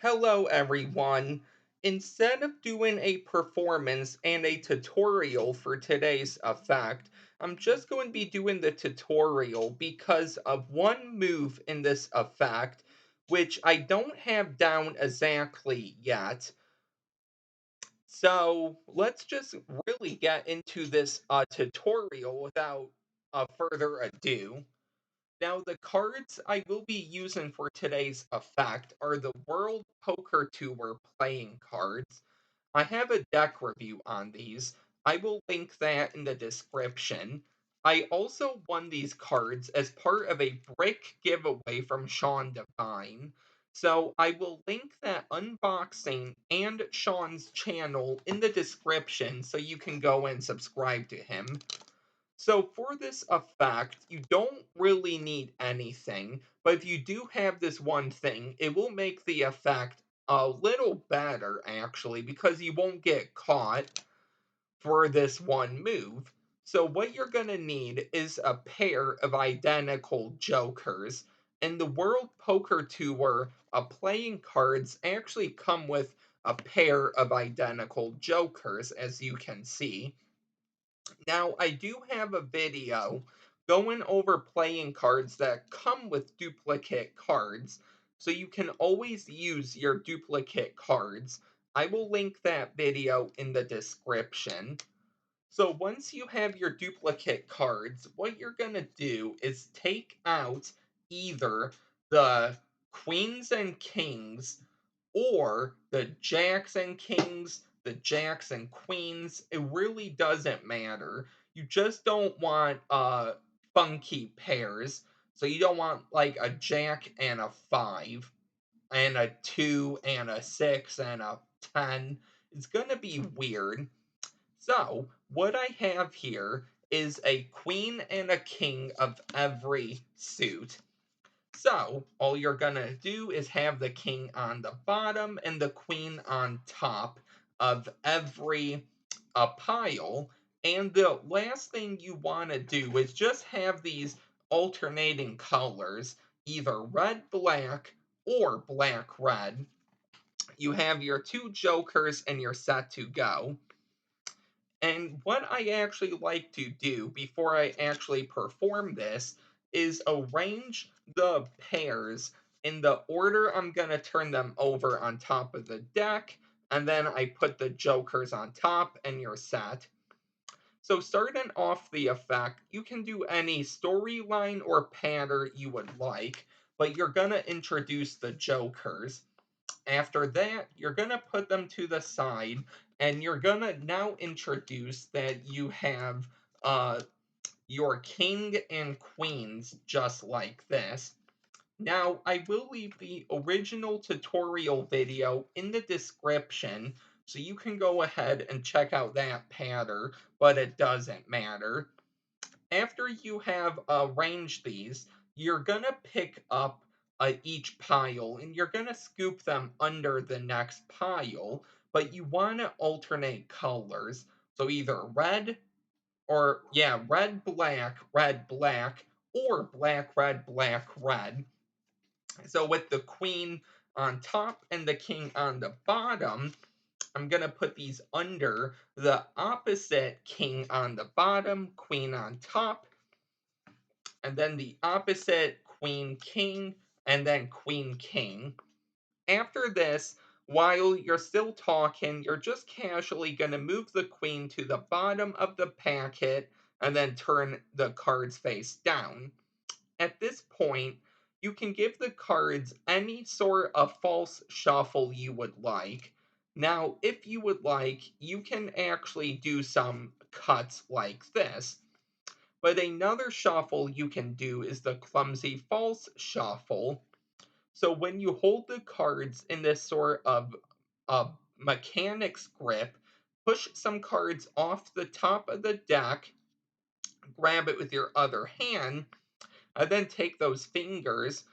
Hello, everyone. Instead of doing a performance and a tutorial for today's effect, I'm just going to be doing the tutorial because of one move in this effect, which I don't have down exactly yet. So let's just really get into this tutorial without further ado. Now, the cards I will be using for today's effect are the World Poker Tour playing cards. I have a deck review on these. I will link that in the description. I also won these cards as part of a brick giveaway from Sean Devine. So I will link that unboxing and Sean's channel in the description so you can go and subscribe to him. So for this effect, you don't really need anything, but if you do have this one thing, it will make the effect a little better actually because you won't get caught for this one move. So what you're going to need is a pair of identical jokers. In the World Poker Tour, playing cards actually come with a pair of identical jokers, as you can see. Now, I do have a video going over playing cards that come with duplicate cards, so you can always use your duplicate cards. I will link that video in the description. So once you have your duplicate cards, what you're going to do is take out either the queens and kings or the jacks and kings, the jacks and queens. It really doesn't matter. You just don't want funky pairs. So you don't want like a jack and a 5 and a 2 and a 6 and a 10. It's going to be weird. So, what I have here is a queen and a king of every suit. So, all you're gonna do is have the king on the bottom and the queen on top of every pile. And the last thing you want to do is just have these alternating colors, either red black or black red. You have your two jokers and you're set to go. And what I actually like to do before I actually perform this is arrange the pairs in the order I'm going to turn them over on top of the deck, and then I put the jokers on top, and you're set. So, starting off the effect, you can do any storyline or pattern you would like, but you're going to introduce the jokers. After that, you're going to put them to the side and you're going to now introduce that you have your king and queens just like this. Now, I will leave the original tutorial video in the description so you can go ahead and check out that pattern, but it doesn't matter. After you have arranged these, you're going to pick up each pile and you're going to scoop them under the next pile, but you want to alternate colors. So either red or, yeah, red, black, or black, red, black, red. So with the queen on top and the king on the bottom, I'm going to put these under the opposite king on the bottom, queen on top, and then the opposite queen king, and then queen king. After this, while you're still talking, you're just casually going to move the queen to the bottom of the packet and then turn the cards face down. At this point, you can give the cards any sort of false shuffle you would like. Now, if you would like, you can actually do some cuts like this. But another shuffle you can do is the clumsy false shuffle. So when you hold the cards in this sort of mechanic's grip, push some cards off the top of the deck, grab it with your other hand, and then take those fingers,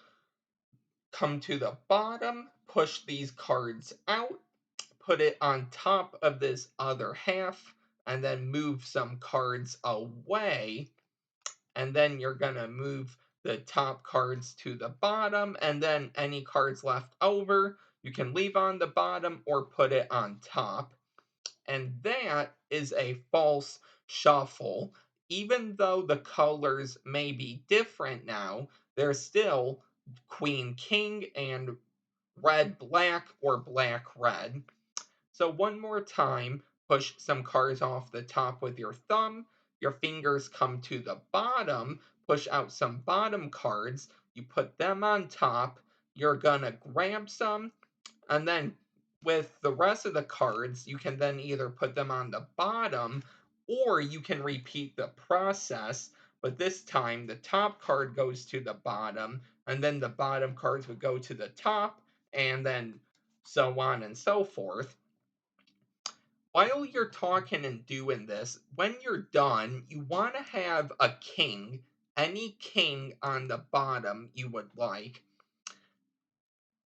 come to the bottom, push these cards out, put it on top of this other half, and then move some cards away, and then you're going to move the top cards to the bottom, and then any cards left over, You can leave on the bottom or put it on top. And that is a false shuffle. Even though the colors may be different now, they're still queen king and red black or black red. So one more time, push some cards off the top with your thumb. Your fingers come to the bottom, push out some bottom cards. You put them on top. You're gonna grab some, and then with the rest of the cards, you can then either put them on the bottom or you can repeat the process. But this time, the top card goes to the bottom, and then the bottom cards would go to the top, and then so on and so forth. While you're talking and doing this, when you're done, you want to have a king, any king on the bottom you would like.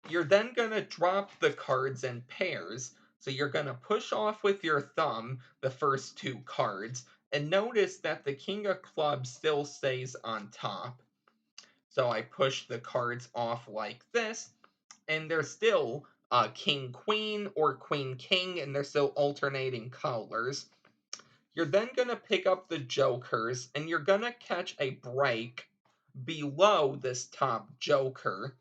You're then going to drop the cards in pairs. So you're going to push off with your thumb the first two cards, and notice that the king of clubs still stays on top. So I push the cards off like this, and they're still king queen or queen king, and they're still alternating colors. You're then going to pick up the jokers, and you're going to catch a break below this top joker.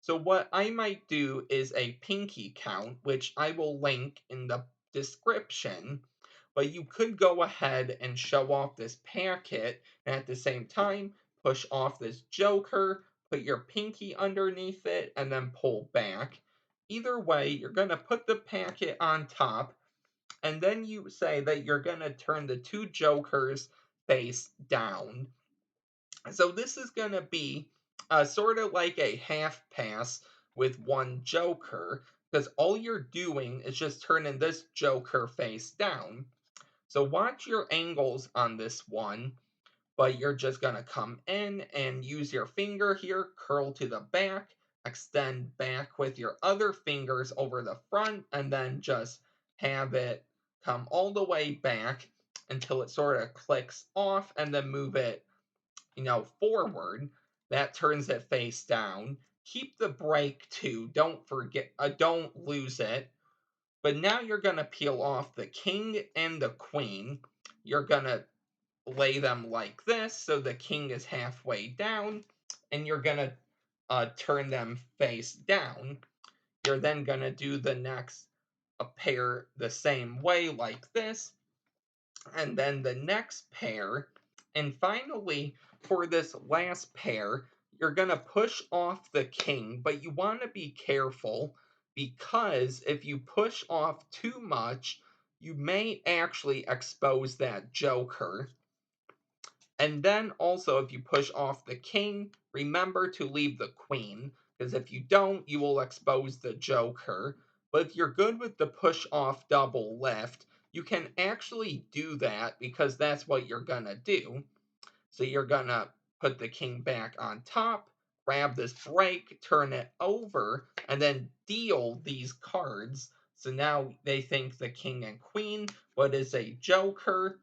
So what I might do is a pinky count, which I will link in the description. But you could go ahead and show off this packet, and at the same time push off this joker, put your pinky underneath it, and then pull back. Either way, you're going to put the packet on top, and then you say that you're going to turn the two jokers face down. So this is going to be sort of like a half pass with one joker, because all you're doing is just turning this joker face down. So watch your angles on this one, but you're just going to come in and use your finger here, curl to the back, extend back with your other fingers over the front, and then just have it come all the way back until it sort of clicks off, and then move it forward. That turns it face down. Keep the break too. Don't lose it. But now you're gonna peel off the king and the queen. You're gonna lay them like this, so the king is halfway down, and you're gonna turn them face down. You're then gonna do the next pair the same way, like this, and then the next pair. And finally, for this last pair, you're going to push off the king, but you want to be careful, because if you push off too much, you may actually expose that joker. And then also, if you push off the king, remember to leave the queen, because if you don't, you will expose the joker. But if you're good with the push off double lift, you can actually do that, because that's what you're gonna do. So you're gonna put the king back on top, grab this break, turn it over, and then deal these cards. So now they think the king and queen, but is a joker,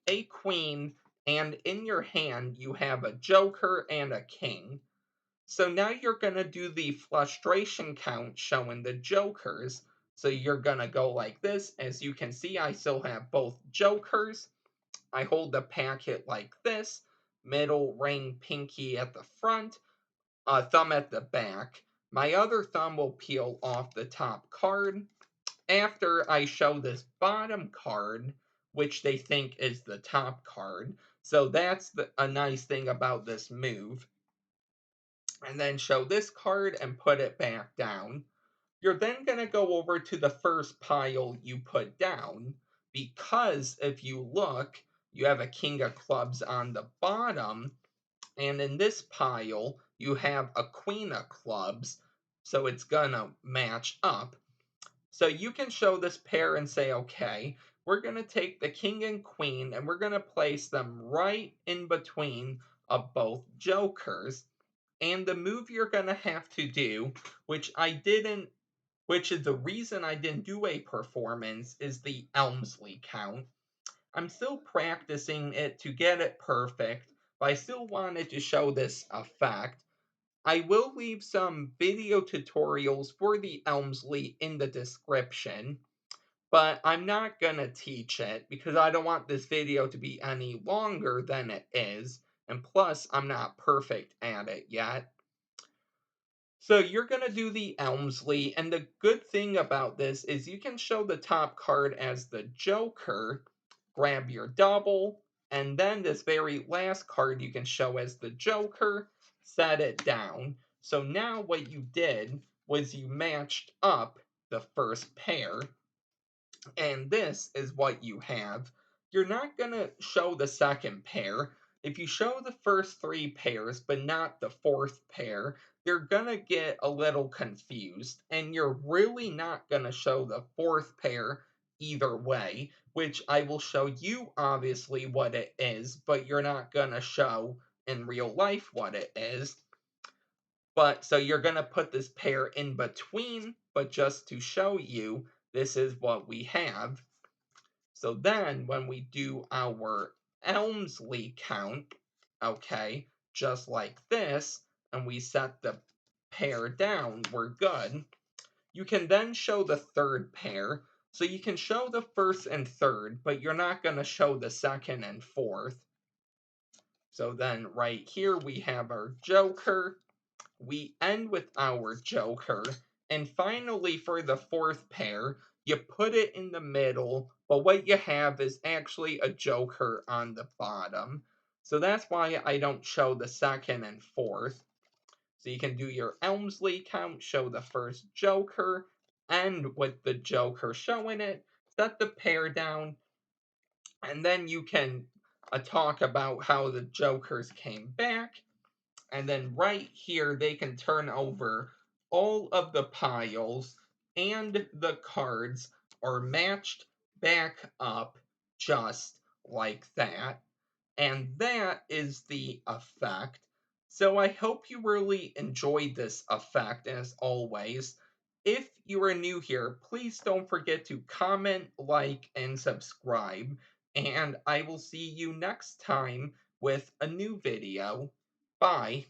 a queen, and in your hand you have a joker and a king. So now you're going to do the frustration count showing the jokers. So you're going to go like this. As you can see, I still have both jokers. I hold the packet like this, middle ring pinky at the front, thumb at the back. My other thumb will peel off the top card after I show this bottom card, which they think is the top card. So that's a nice thing about this move. And then show this card and put it back down. You're then going to go over to the first pile you put down, because if you look, you have a king of clubs on the bottom, and in this pile, you have a queen of clubs, so it's going to match up. So you can show this pair and say, okay, we're going to take the king and queen and we're going to place them right in between of both jokers. And the move you're going to have to do, which is the reason I didn't do a performance, is the Elmsley count. I'm still practicing it to get it perfect, but I still wanted to show this effect. I will leave some video tutorials for the Elmsley in the description, but I'm not gonna teach it because I don't want this video to be any longer than it is, and plus I'm not perfect at it yet. So you're going to do the Elmsley, and the good thing about this is you can show the top card as the Joker, grab your double, and then this very last card you can show as the Joker, set it down. So now what you did was you matched up the first pair, and this is what you have. You're not going to show the second pair. If you show the first three pairs, but not the fourth pair, you're going to get a little confused. And you're really not going to show the fourth pair either way, which I will show you obviously what it is, but you're not going to show in real life what it is. But so you're going to put this pair in between, but just to show you, this is what we have. So then when we do our Elmsley count, okay, just like this, and we set the pair down, we're good. You can then show the third pair. So you can show the first and third, but you're not going to show the second and fourth. So then right here we have our Joker. We end with our Joker. And finally, for the fourth pair, you put it in the middle, but what you have is actually a Joker on the bottom. So that's why I don't show the second and fourth. So you can do your Elmsley count, show the first Joker, end with the Joker showing it, set the pair down, and then you can talk about how the Jokers came back. And then right here, they can turn over all of the piles, and the cards are matched back up just like that. And that is the effect. So I hope you really enjoyed this effect. As always, if you are new here, please don't forget to comment, like, and subscribe. And I will see you next time with a new video. Bye.